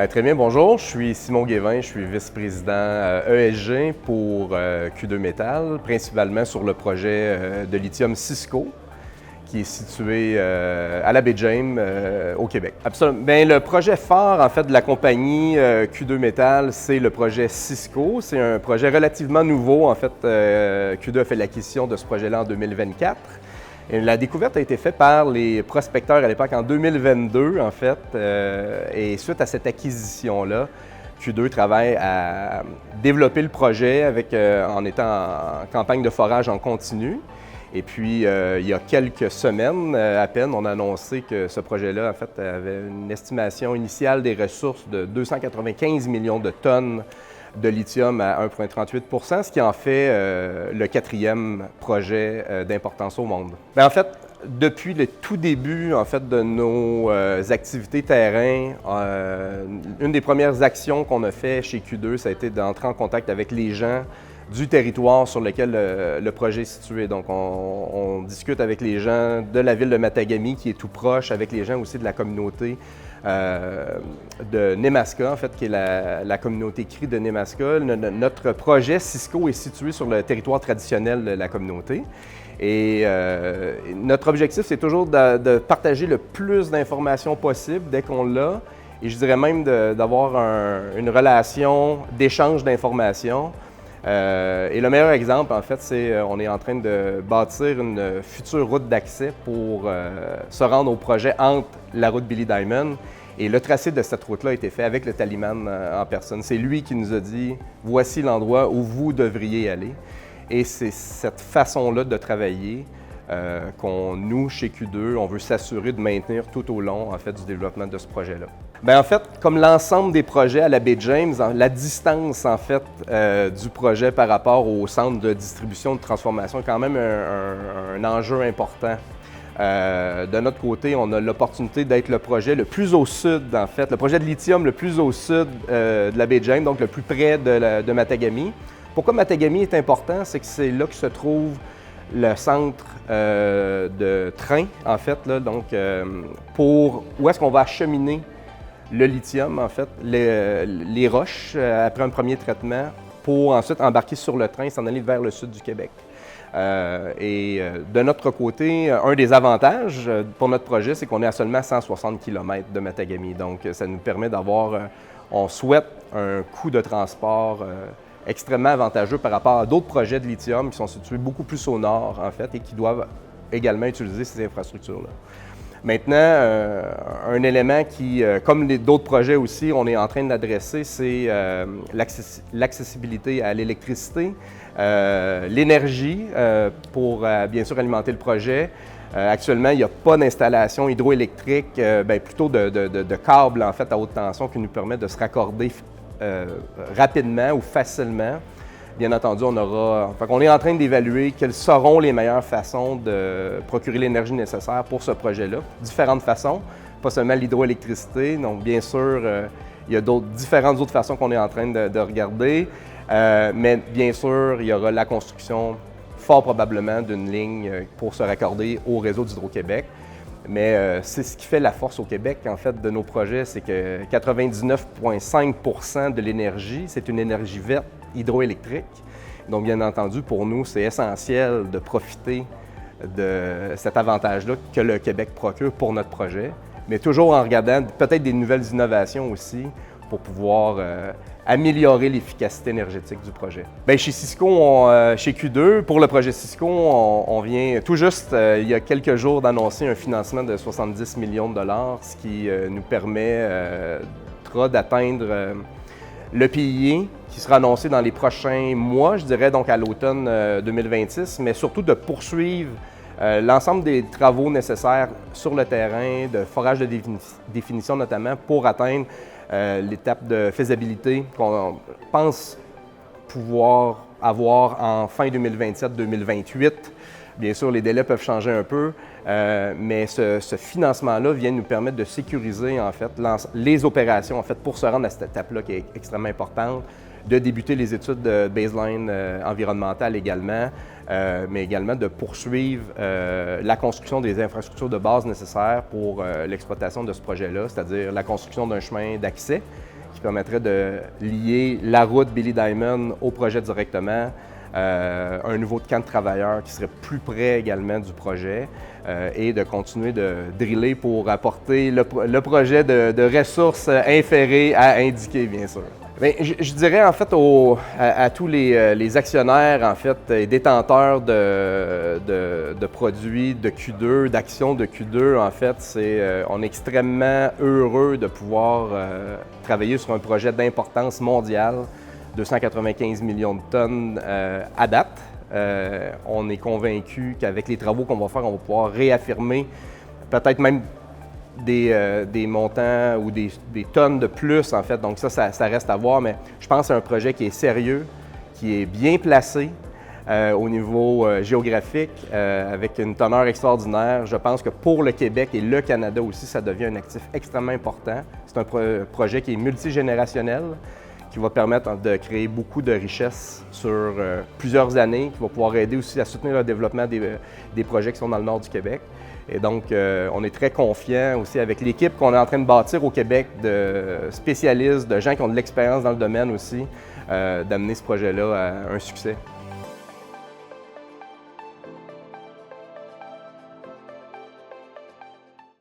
Très bien, bonjour. Je suis Simon Guévin, je suis vice-président ESG pour Q2 Métal, principalement sur le projet de lithium Cisco, qui est situé à la baie James, au Québec. Absolument. Bien, le projet phare, en fait, de la compagnie Q2 Métal, c'est le projet Cisco. C'est un projet relativement nouveau. En fait, Q2 a fait l'acquisition de ce projet-là en 2024. Et la découverte a été faite par les prospecteurs à l'époque en 2022, en fait. Et suite à cette acquisition-là, Q2 travaille à développer le projet en étant en campagne de forage en continu. Et puis, il y a quelques semaines à peine, on a annoncé que ce projet-là, en fait, avait une estimation initiale des ressources de 295 millions de tonnes de lithium à 1,38 %, ce qui en fait le quatrième projet d'importance au monde. Bien, en fait, depuis le tout début en fait, de nos activités terrain, une des premières actions qu'on a fait chez Q2, ça a été d'entrer en contact avec les gens du territoire sur lequel le projet est situé. Donc, on discute avec les gens de la ville de Matagami, qui est tout proche, avec les gens aussi de la communauté de Nemaska, en fait, qui est la communauté Cri de Nemaska. Notre projet Cisco est situé sur le territoire traditionnel de la communauté. Et notre objectif, c'est toujours de partager le plus d'informations possible dès qu'on l'a. Et je dirais même d'avoir une relation d'échange d'informations. Et le meilleur exemple, en fait, c'est on est en train de bâtir une future route d'accès pour se rendre au projet entre la route Billy Diamond. Et le tracé de cette route-là a été fait avec le Tallyman en personne. C'est lui qui nous a dit « Voici l'endroit où vous devriez aller ». Et c'est cette façon-là de travailler nous, chez Q2, on veut s'assurer de maintenir tout au long, en fait, du développement de ce projet-là. Bien, en fait, comme l'ensemble des projets à la baie James, la distance, en fait, du projet par rapport au centre de distribution de transformation est quand même un enjeu important. De notre côté, on a l'opportunité d'être le projet le plus au sud, en fait, le projet de lithium le plus au sud de la baie James, donc le plus près de Matagami. Pourquoi Matagami est important? C'est que c'est là que se trouve le centre de train, en fait, là, donc où est-ce qu'on va acheminer le lithium, en fait, les roches, après un premier traitement, pour ensuite embarquer sur le train et s'en aller vers le sud du Québec. De notre côté, un des avantages pour notre projet, c'est qu'on est à seulement 160 km de Matagami. Donc, ça nous permet d'avoir, on souhaite un coût de transport extrêmement avantageux par rapport à d'autres projets de lithium qui sont situés beaucoup plus au nord, en fait, et qui doivent également utiliser ces infrastructures-là. Maintenant, un élément qui, comme d'autres projets aussi, on est en train d'adresser, c'est l'accessibilité à l'électricité, l'énergie pour, bien sûr, alimenter le projet. Actuellement, il n'y a pas d'installation hydroélectrique, plutôt de câbles, en fait, à haute tension qui nous permet de se raccorder rapidement ou facilement. Bien entendu, on est en train d'évaluer quelles seront les meilleures façons de procurer l'énergie nécessaire pour ce projet-là. Différentes façons, pas seulement l'hydroélectricité. Donc, bien sûr, il y a différentes autres façons qu'on est en train de regarder. Mais bien sûr, il y aura la construction, fort probablement, d'une ligne pour se raccorder au réseau d'Hydro-Québec. Mais c'est ce qui fait la force au Québec, en fait, de nos projets, c'est que 99,5 % de l'énergie, c'est une énergie verte hydroélectrique. Donc, bien entendu, pour nous, c'est essentiel de profiter de cet avantage-là que le Québec procure pour notre projet, mais toujours en regardant peut-être des nouvelles innovations aussi pour pouvoir améliorer l'efficacité énergétique du projet. Bien, chez Cisco, chez Q2, pour le projet Cisco, on vient tout juste, il y a quelques jours, d'annoncer un financement de 70 millions de dollars, ce qui nous permettra d'atteindre le PIA, qui sera annoncé dans les prochains mois, je dirais donc à l'automne 2026, mais surtout de poursuivre l'ensemble des travaux nécessaires sur le terrain, de forage de définition notamment, pour atteindre l'étape de faisabilité qu'on pense pouvoir avoir en fin 2027-2028. Bien sûr, les délais peuvent changer un peu, mais ce financement-là vient nous permettre de sécuriser en fait les opérations en fait, pour se rendre à cette étape-là qui est extrêmement importante, de débuter les études de baseline environnementale également, mais également de poursuivre la construction des infrastructures de base nécessaires pour l'exploitation de ce projet-là, c'est-à-dire la construction d'un chemin d'accès qui permettrait de lier la route Billy Diamond au projet directement. Un nouveau camp de travailleurs qui serait plus près également du projet et de continuer de driller pour apporter le projet de ressources inférées à indiquer, bien sûr. Bien, je dirais en fait à tous les actionnaires en fait et détenteurs de produits de Q2, d'actions de Q2 en fait, on est extrêmement heureux de pouvoir travailler sur un projet d'importance mondiale, 295 millions de tonnes à date. On est convaincu qu'avec les travaux qu'on va faire, on va pouvoir réaffirmer peut-être même des montants ou des tonnes de plus, en fait. Donc ça reste à voir, mais je pense que c'est un projet qui est sérieux, qui est bien placé au niveau géographique, avec une teneur extraordinaire. Je pense que pour le Québec et le Canada aussi, ça devient un actif extrêmement important. C'est un projet qui est multigénérationnel, qui va permettre de créer beaucoup de richesses sur plusieurs années, qui va pouvoir aider aussi à soutenir le développement des projets qui sont dans le nord du Québec. Et donc, on est très confiants aussi avec l'équipe qu'on est en train de bâtir au Québec, de spécialistes, de gens qui ont de l'expérience dans le domaine aussi, d'amener ce projet-là à un succès.